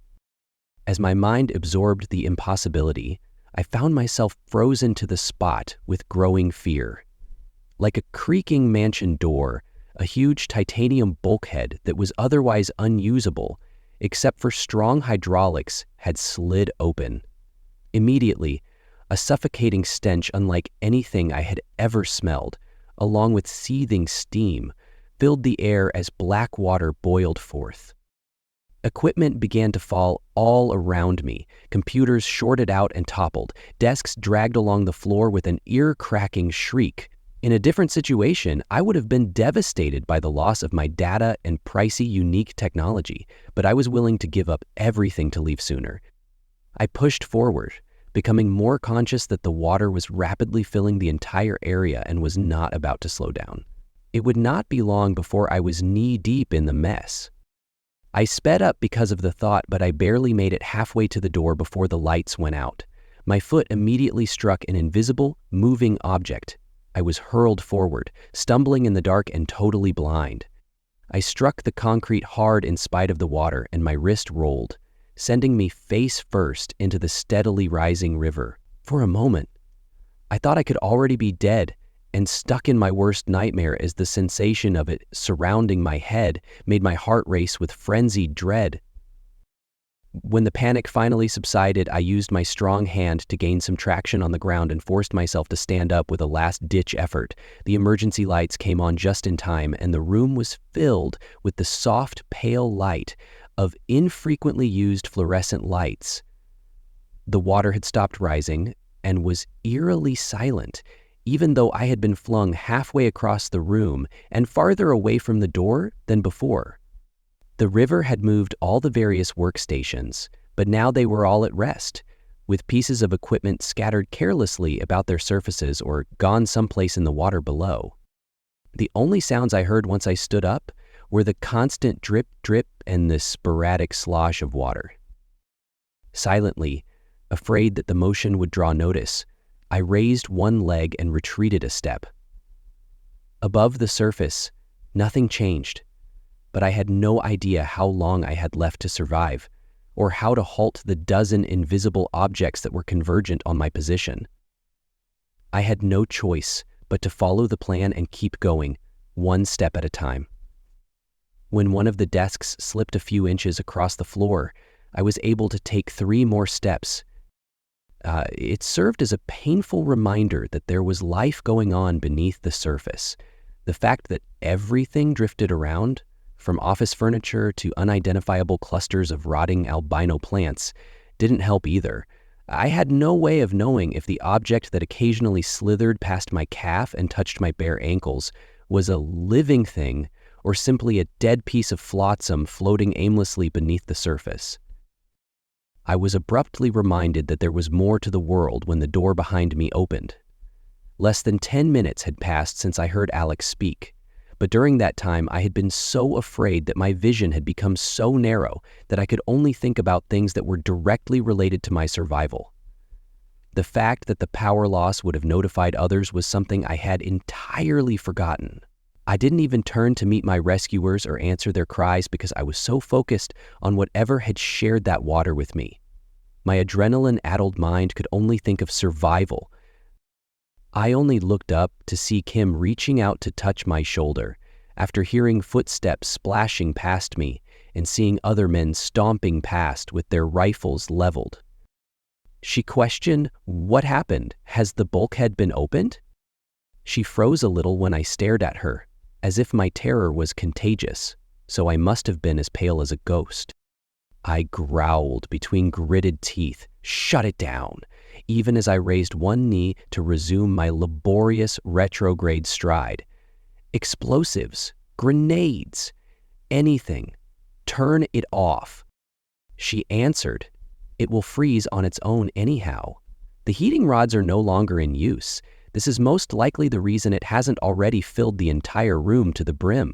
As my mind absorbed the impossibility, I found myself frozen to the spot with growing fear. Like a creaking mansion door, a huge titanium bulkhead that was otherwise unusable, except for strong hydraulics, had slid open. Immediately, a suffocating stench unlike anything I had ever smelled, along with seething steam, filled the air as black water boiled forth. Equipment began to fall all around me. Computers shorted out and toppled. Desks dragged along the floor with an ear-cracking shriek. In a different situation, I would have been devastated by the loss of my data and pricey, unique technology, but I was willing to give up everything to leave sooner. I pushed forward, becoming more conscious that the water was rapidly filling the entire area and was not about to slow down. It would not be long before I was knee-deep in the mess. I sped up because of the thought, but I barely made it halfway to the door before the lights went out. My foot immediately struck an invisible, moving object. I was hurled forward, stumbling in the dark and totally blind. I struck the concrete hard in spite of the water, and my wrist rolled, sending me face first into the steadily rising river. For a moment, I thought I could already be dead and stuck in my worst nightmare as the sensation of it surrounding my head made my heart race with frenzied dread. When the panic finally subsided, I used my strong hand to gain some traction on the ground and forced myself to stand up with a last-ditch effort. The emergency lights came on just in time, and the room was filled with the soft, pale light of infrequently used fluorescent lights. The water had stopped rising and was eerily silent, even though I had been flung halfway across the room and farther away from the door than before. The river had moved all the various workstations, but now they were all at rest, with pieces of equipment scattered carelessly about their surfaces or gone someplace in the water below. The only sounds I heard once I stood up were the constant drip, drip, and the sporadic slosh of water. Silently, afraid that the motion would draw notice, I raised one leg and retreated a step. Above the surface, nothing changed, but I had no idea how long I had left to survive, or how to halt the dozen invisible objects that were convergent on my position. I had no choice but to follow the plan and keep going, one step at a time. When one of the desks slipped a few inches across the floor, I was able to take 3 more steps. It served as a painful reminder that there was life going on beneath the surface. The fact that everything drifted around, from office furniture to unidentifiable clusters of rotting albino plants, didn't help either. I had no way of knowing if the object that occasionally slithered past my calf and touched my bare ankles was a living thing or simply a dead piece of flotsam floating aimlessly beneath the surface. I was abruptly reminded that there was more to the world when the door behind me opened. Less than 10 minutes had passed since I heard Alex speak, but during that time I had been so afraid that my vision had become so narrow that I could only think about things that were directly related to my survival. The fact that the power loss would have notified others was something I had entirely forgotten. I didn't even turn to meet my rescuers or answer their cries because I was so focused on whatever had shared that water with me. My adrenaline-addled mind could only think of survival. I only looked up to see Kim reaching out to touch my shoulder after hearing footsteps splashing past me and seeing other men stomping past with their rifles leveled. She questioned, "What happened? Has the bulkhead been opened?" She froze a little when I stared at her, as if my terror was contagious, so I must have been as pale as a ghost. I growled between gritted teeth, "Shut it down," even as I raised one knee to resume my laborious retrograde stride. "Explosives, grenades, anything. Turn it off." She answered, "It will freeze on its own anyhow. The heating rods are no longer in use. This is most likely the reason it hasn't already filled the entire room to the brim."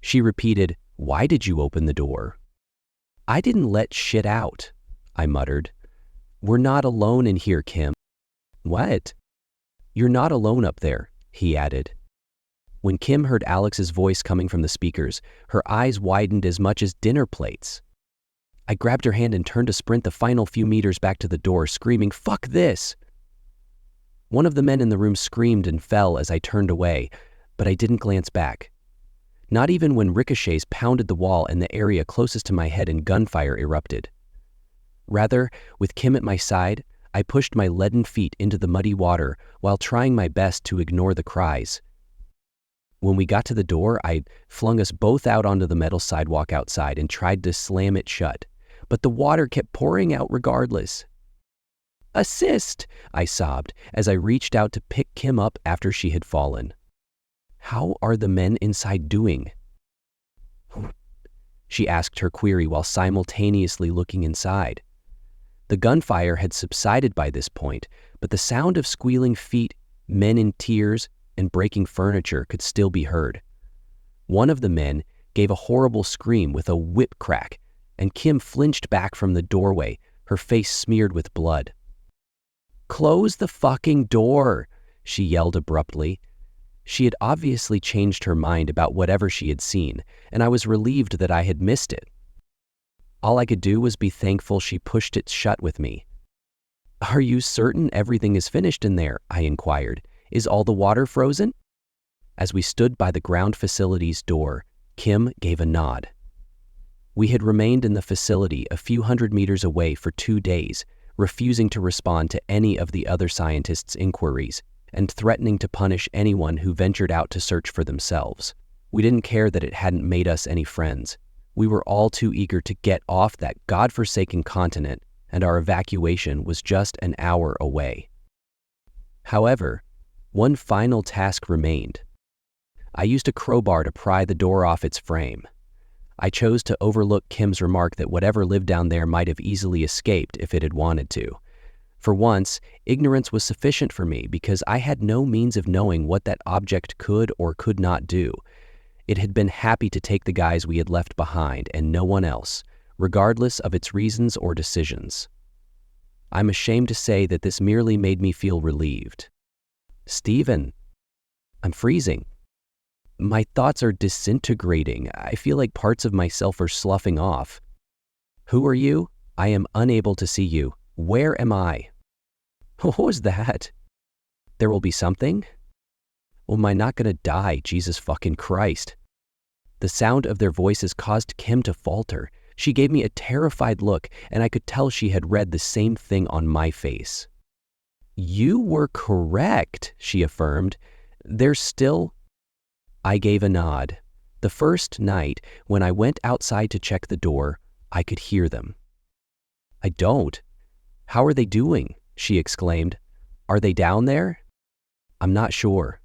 She repeated, "Why did you open the door?" "I didn't let shit out," I muttered. "We're not alone in here, Kim." "What?" "You're not alone up there," he added. When Kim heard Alex's voice coming from the speakers, her eyes widened as much as dinner plates. I grabbed her hand and turned to sprint the final few meters back to the door, screaming, "Fuck this!" One of the men in the room screamed and fell as I turned away, but I didn't glance back. Not even when ricochets pounded the wall and the area closest to my head and gunfire erupted. Rather, with Kim at my side, I pushed my leaden feet into the muddy water while trying my best to ignore the cries. When we got to the door, I flung us both out onto the metal sidewalk outside and tried to slam it shut, but the water kept pouring out regardless. "Assist!" I sobbed as I reached out to pick Kim up after she had fallen. "How are the men inside doing?" She asked her query while simultaneously looking inside. The gunfire had subsided by this point, but the sound of squealing feet, men in tears, and breaking furniture could still be heard. One of the men gave a horrible scream with a whip crack, and Kim flinched back from the doorway, her face smeared with blood. "Close the fucking door," she yelled abruptly. She had obviously changed her mind about whatever she had seen, and I was relieved that I had missed it. All I could do was be thankful she pushed it shut with me. "Are you certain everything is finished in there?" I inquired. "Is all the water frozen?" As we stood by the ground facility's door, Kim gave a nod. We had remained in the facility a few hundred meters away for 2 days, refusing to respond to any of the other scientists' inquiries and threatening to punish anyone who ventured out to search for themselves. We didn't care that it hadn't made us any friends. We were all too eager to get off that godforsaken continent, and our evacuation was just an hour away. However, one final task remained. I used a crowbar to pry the door off its frame. I chose to overlook Kim's remark that whatever lived down there might have easily escaped if it had wanted to. For once, ignorance was sufficient for me because I had no means of knowing what that object could or could not do. It had been happy to take the guys we had left behind and no one else, regardless of its reasons or decisions. I'm ashamed to say that this merely made me feel relieved. "Stephen, I'm freezing. My thoughts are disintegrating. I feel like parts of myself are sloughing off." "Who are you? I am unable to see you. Where am I?" "What was that?" "There will be something?" "Well, am I not gonna die, Jesus fucking Christ?" The sound of their voices caused Kim to falter. She gave me a terrified look, and I could tell she had read the same thing on my face. "You were correct," she affirmed. "There's still—" I gave a nod. The first night, when I went outside to check the door, I could hear them. "I don't. How are they doing?" she exclaimed. "Are they down there?" "I'm not sure."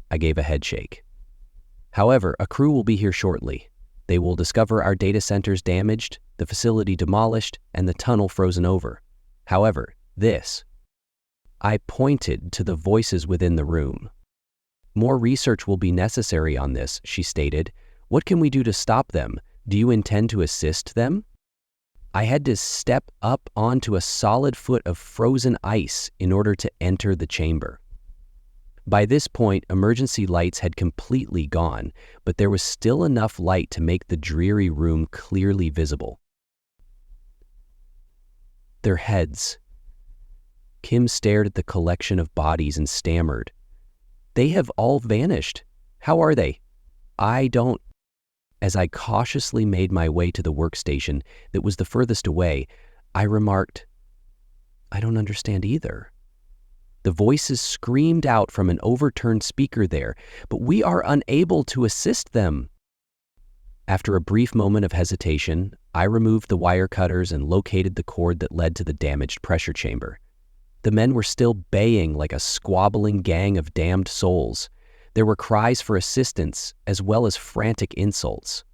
I gave a head shake. "However, a crew will be here shortly. They will discover our data centers damaged, the facility demolished, and the tunnel frozen over. However, this—" I pointed to the voices within the room. "More research will be necessary on this," she stated. "What can we do to stop them? Do you intend to assist them?" I had to step up onto a solid foot of frozen ice in order to enter the chamber. By this point, emergency lights had completely gone, but there was still enough light to make the dreary room clearly visible. "Their heads." Kim stared at the collection of bodies and stammered. "They have all vanished. How are they?" "I don't—" As I cautiously made my way to the workstation that was the furthest away, I remarked, "I don't understand either." The voices screamed out from an overturned speaker there, "But we are unable to assist them." After a brief moment of hesitation, I removed the wire cutters and located the cord that led to the damaged pressure chamber. The men were still baying like a squabbling gang of damned souls. There were cries for assistance, as well as frantic insults.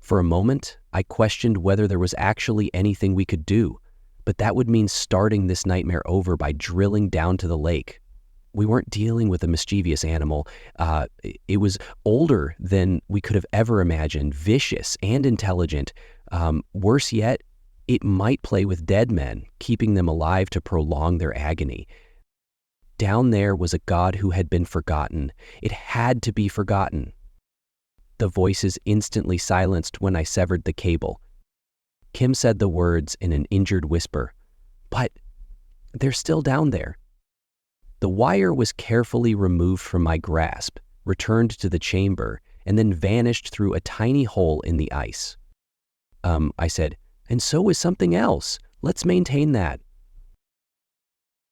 For a moment, I questioned whether there was actually anything we could do, but that would mean starting this nightmare over by drilling down to the lake. We weren't dealing with a mischievous animal. It was older than we could have ever imagined, vicious and intelligent. Worse yet, it might play with dead men, keeping them alive to prolong their agony. Down there was a God who had been forgotten. It had to be forgotten. The voices instantly silenced when I severed the cable. Kim said the words in an injured whisper, "But they're still down there." The wire was carefully removed from my grasp, returned to the chamber, and then vanished through a tiny hole in the ice. I said, "And so is something else. Let's maintain that."